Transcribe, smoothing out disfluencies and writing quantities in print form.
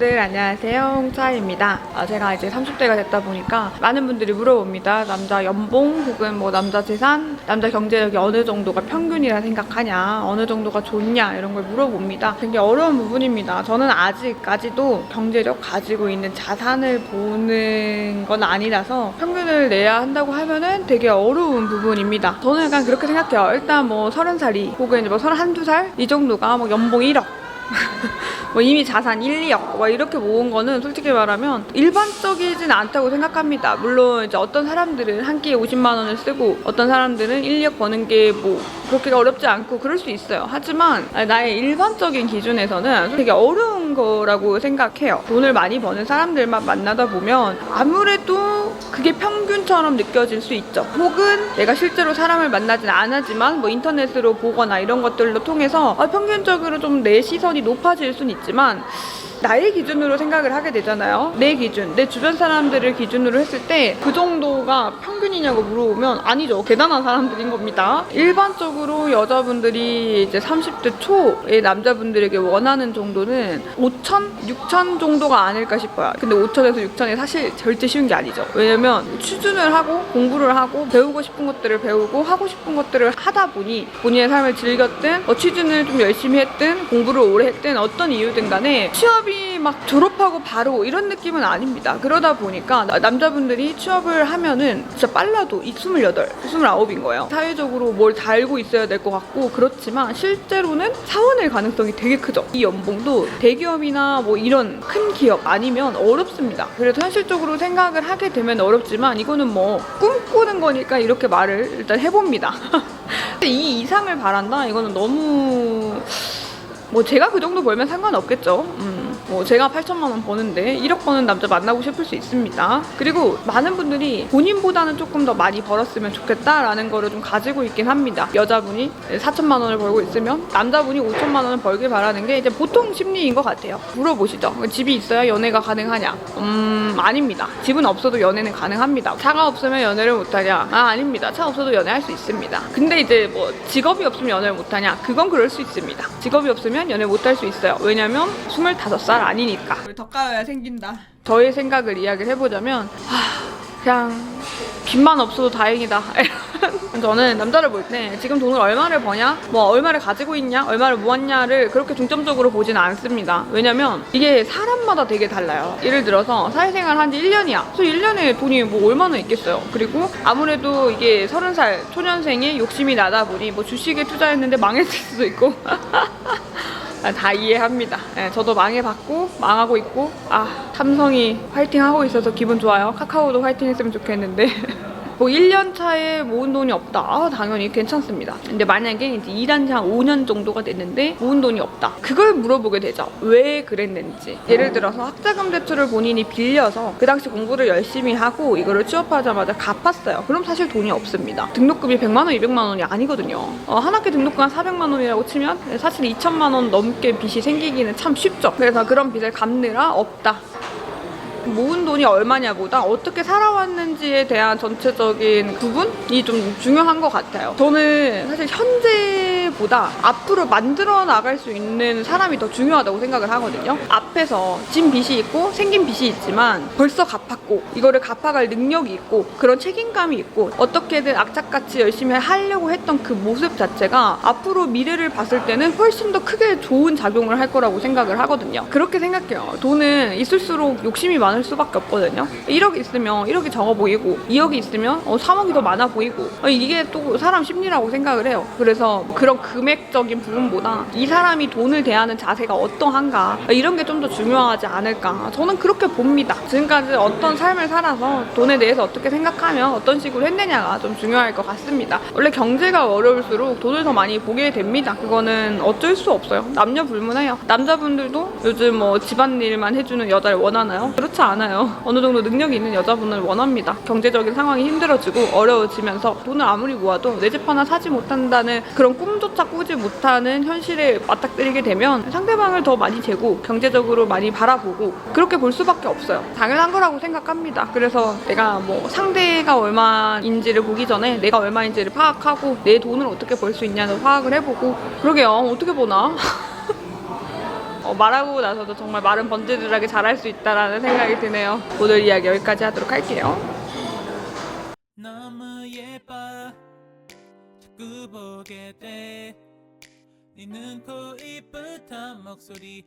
여러분들 안녕하세요, 홍차입니다. 제가 이제 30대가 됐다 보니까 많은 분들이 물어봅니다. 남자 연봉 혹은 뭐 남자 재산, 남자 경제력이 어느 정도가 평균이라 생각하냐, 어느 정도가 좋냐 이런 걸 물어봅니다. 굉장히 어려운 부분입니다. 저는 아직까지도 경제력 가지고 있는 자산을 보는 건 아니라서 평균을 내야 한다고 하면은 되게 어려운 부분입니다. 저는 약간 그렇게 생각해요. 일단 뭐 30살이 혹은 이제 뭐 31살 이 정도가 뭐 연봉 1억 뭐 이미 자산 1, 2억 뭐 이렇게 모은 거는 솔직히 말하면 일반적이진 않다고 생각합니다. 물론 이제 어떤 사람들은 한 끼에 50만 원을 쓰고 어떤 사람들은 1, 2억 버는 게 뭐 그렇게 어렵지 않고 그럴 수 있어요. 하지만 나의 일반적인 기준에서는 되게 어려운 거라고 생각해요. 돈을 많이 버는 사람들만 만나다 보면 아무래도 그게 평균처럼 느껴질 수 있죠. 혹은 내가 실제로 사람을 만나진 않았지만 뭐 인터넷으로 보거나 이런 것들로 통해서 평균적으로 좀 내 시선이 높아질 수는 있지만 나의 기준으로 생각을 하게 되잖아요. 내 기준, 내 주변 사람들을 기준으로 했을 때 그 정도가 평균이냐고 물어보면 아니죠. 대단한 사람들인 겁니다. 일반적으로 여자분들이 이제 30대 초의 남자분들에게 원하는 정도는 5천, 6천 정도가 아닐까 싶어요. 근데 5천에서 6천이 사실 절대 쉬운 게 아니죠. 왜냐면 취준을 하고 공부를 하고 배우고 싶은 것들을 배우고 하고 싶은 것들을 하다 보니 본인의 삶을 즐겼든 취준을 좀 열심히 했든 공부를 오래 했든 어떤 이유든 간에 취업이 막 졸업하고 바로 이런 느낌은 아닙니다. 그러다 보니까 남자분들이 취업을 하면은 진짜 빨라도 28, 29인 거예요. 사회적으로 뭘 다 알고 있어야 될 것 같고 그렇지만 실제로는 사원일 가능성이 되게 크죠. 이 연봉도 대기업이나 뭐 이런 큰 기업 아니면 어렵습니다. 그래도 현실적으로 생각을 하게 되면 어렵지만 이거는 뭐 꿈꾸는 거니까 이렇게 말을 일단 해봅니다. 이 이상을 바란다? 이거는 너무 뭐 제가 그 정도 벌면 상관없겠죠. 뭐 제가 8천만 원 버는데 1억 버는 남자 만나고 싶을 수 있습니다. 그리고 많은 분들이 본인보다는 조금 더 많이 벌었으면 좋겠다라는 거를 좀 가지고 있긴 합니다. 여자분이 4천만 원을 벌고 있으면 남자분이 5천만 원을 벌길 바라는 게 이제 보통 심리인 것 같아요. 물어보시죠. 집이 있어야 연애가 가능하냐? 아닙니다. 집은 없어도 연애는 가능합니다. 차가 없으면 연애를 못하냐? 아닙니다. 차 없어도 연애할 수 있습니다. 근데 이제 뭐 직업이 없으면 연애를 못하냐? 그건 그럴 수 있습니다. 직업이 없으면 연애 못할 수 있어요. 왜냐면 25살 아니니까. 더 까여야 생긴다. 저의 생각을 이야기를 해보자면 그냥 빚만 없어도 다행이다. 저는 남자를 볼 때 지금 돈을 얼마를 버냐, 뭐 얼마를 가지고 있냐, 얼마를 모았냐를 그렇게 중점적으로 보지는 않습니다. 왜냐면 이게 사람마다 되게 달라요. 예를 들어서 사회생활 한 지 1년이야. 그래서 1년에 돈이 뭐 얼마나 있겠어요. 그리고 아무래도 이게 30살 초년생에 욕심이 나다 보니 뭐 주식에 투자했는데 망했을 수도 있고 다 이해합니다. 저도 망해봤고 망하고 있고 삼성이 화이팅 하고 있어서 기분 좋아요. 카카오도 화이팅 했으면 좋겠는데 뭐 1년 차에 모은 돈이 없다. 당연히 괜찮습니다. 근데 만약에 이제 일한 지 한 5년 정도가 됐는데 모은 돈이 없다. 그걸 물어보게 되죠. 왜 그랬는지. 예를 들어서 학자금 대출을 본인이 빌려서 그 당시 공부를 열심히 하고 이거를 취업하자마자 갚았어요. 그럼 사실 돈이 없습니다. 등록금이 100만 원, 200만 원이 아니거든요. 한 학기 등록금 한 400만 원이라고 치면 사실 2천만 원 넘게 빚이 생기기는 참 쉽죠. 그래서 그런 빚을 갚느라 없다. 모은 돈이 얼마냐보다 어떻게 살아왔는지에 대한 전체적인 부분이 좀 중요한 것 같아요. 저는 사실 현재보다 앞으로 만들어 나갈 수 있는 사람이 더 중요하다고 생각을 하거든요. 앞에서 진 빚이 있고 생긴 빚이 있지만 벌써 갚았고 이거를 갚아갈 능력이 있고 그런 책임감이 있고 어떻게든 악착같이 열심히 하려고 했던 그 모습 자체가 앞으로 미래를 봤을 때는 훨씬 더 크게 좋은 작용을 할 거라고 생각을 하거든요. 그렇게 생각해요. 돈은 있을수록 욕심이 많을 수밖에 없거든요. 1억 있으면 1억이 적어 보이고 2억이 있으면 3억이 더 많아 보이고 이게 또 사람 심리라고 생각을 해요. 그래서 그런 금액적인 부분보다 이 사람이 돈을 대하는 자세가 어떠한가 이런 게 좀 더 중요하지 않을까 저는 그렇게 봅니다. 지금까지 어떤 삶을 살아서 돈에 대해서 어떻게 생각하며 어떤 식으로 했느냐가 좀 중요할 것 같습니다. 원래 경제가 어려울수록 돈을 더 많이 보게 됩니다. 그거는 어쩔 수 없어요. 남녀 불문해요. 남자분들도 요즘 뭐 집안일만 해주는 여자를 원하나요? 그렇지 않아요. 어느 정도 능력이 있는 여자분을 원합니다. 경제적인 상황이 힘들어지고 어려워지면서 돈을 아무리 모아도 내 집 하나 사지 못한다는 그런 꿈조차 꾸지 못하는 현실에 맞닥뜨리게 되면 상대방을 더 많이 재고 경제적으로 많이 바라보고 그렇게 볼 수밖에 없어요. 당연한 거라고 생각합니다. 그래서 내가 뭐 상대가 얼마인지를 보기 전에 내가 얼마인지를 파악하고 내 돈을 어떻게 벌 수 있냐는 파악을 해보고 그러게요. 어떻게 보나? 말하고 나서도 정말 말은 번지르르하게 잘할 수 있다라는 생각이 드네요. 오늘 이야기 여기까지 하도록 할게요. 너무 예뻐 자꾸 보게 돼 네 눈, 코, 입부터 목소리